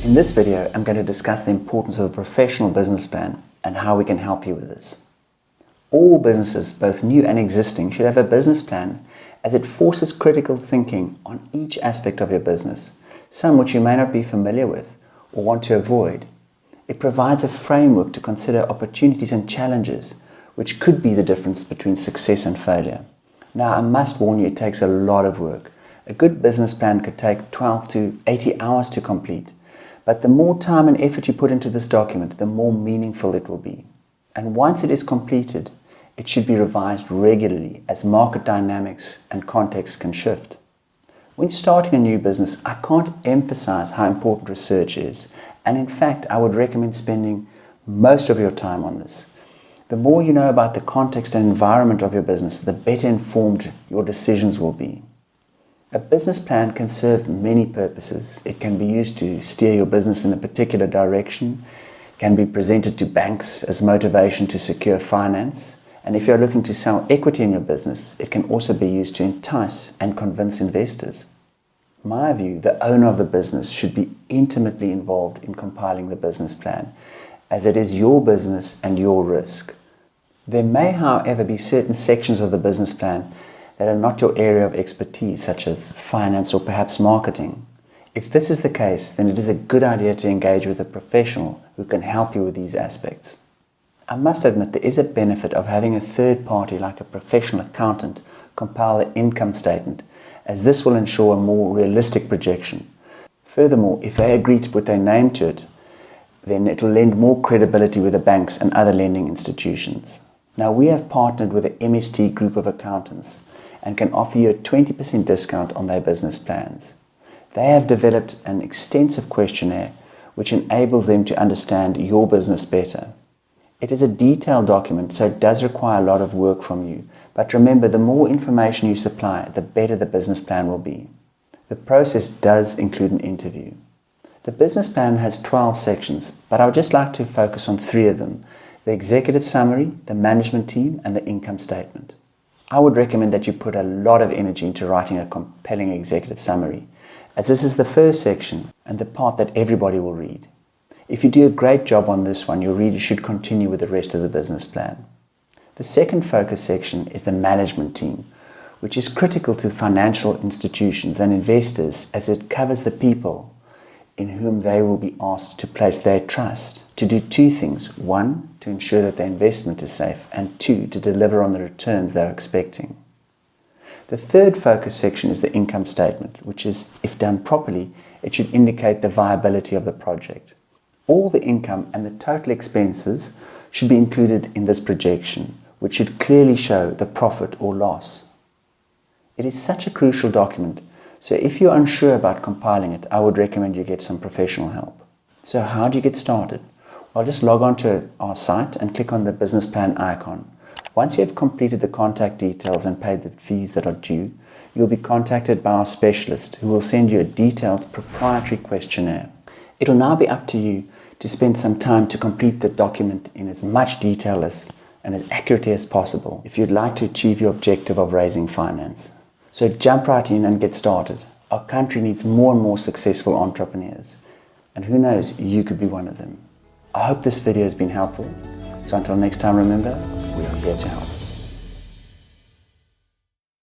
In this video, I'm going to discuss the importance of a professional business plan and how we can help you with this. All businesses, both new and existing, should have a business plan as it forces critical thinking on each aspect of your business, some which you may not be familiar with or want to avoid. It provides a framework to consider opportunities and challenges, which could be the difference between success and failure. Now, I must warn you, it takes a lot of work. A good business plan could take 12 to 80 hours to complete. But the more time and effort you put into this document, the more meaningful it will be. And once it is completed, it should be revised regularly as market dynamics and context can shift. When starting a new business, I can't emphasize how important research is. And in fact, I would recommend spending most of your time on this. The more you know about the context and environment of your business, the better informed your decisions will be. A business plan can serve many purposes. It can be used to steer your business in a particular direction, can be presented to banks as motivation to secure finance, and if you're looking to sell equity in your business, it can also be used to entice and convince investors. In my view, the owner of the business should be intimately involved in compiling the business plan, as it is your business and your risk. There may, however, be certain sections of the business plan that are not your area of expertise, such as finance or perhaps marketing. If this is the case, then it is a good idea to engage with a professional who can help you with these aspects. I must admit there is a benefit of having a third party like a professional accountant compile the income statement, as this will ensure a more realistic projection. Furthermore, if they agree to put their name to it, then it will lend more credibility with the banks and other lending institutions. Now, we have partnered with the MST group of accountants and can offer you a 20% discount on their business plans. They have developed an extensive questionnaire which enables them to understand your business better. It is a detailed document, so it does require a lot of work from you. But remember, the more information you supply, the better the business plan will be. The process does include an interview. The business plan has 12 sections, but I would just like to focus on 3 of them: the executive summary, the management team, and the income statement. I would recommend that you put a lot of energy into writing a compelling executive summary, as this is the first section and the part that everybody will read. If you do a great job on this one, your reader should continue with the rest of the business plan. The second focus section is the management team, which is critical to financial institutions and investors, as it covers the people in whom they will be asked to place their trust to do 2 things. 1, to ensure that their investment is safe, and 2, to deliver on the returns they are expecting. The third focus section is the income statement, which is, if done properly, it should indicate the viability of the project. All the income and the total expenses should be included in this projection, which should clearly show the profit or loss. It is such a crucial document, so if you're unsure about compiling it, I would recommend you get some professional help. So how do you get started? Well, just log on to our site and click on the business plan icon. Once you have completed the contact details and paid the fees that are due, you'll be contacted by our specialist who will send you a detailed proprietary questionnaire. It'll now be up to you to spend some time to complete the document in as much detail and as accurately as possible if you'd like to achieve your objective of raising finance. So jump right in and get started. Our country needs more and more successful entrepreneurs. And who knows, you could be one of them. I hope this video has been helpful. So until next time, remember, we are here to help.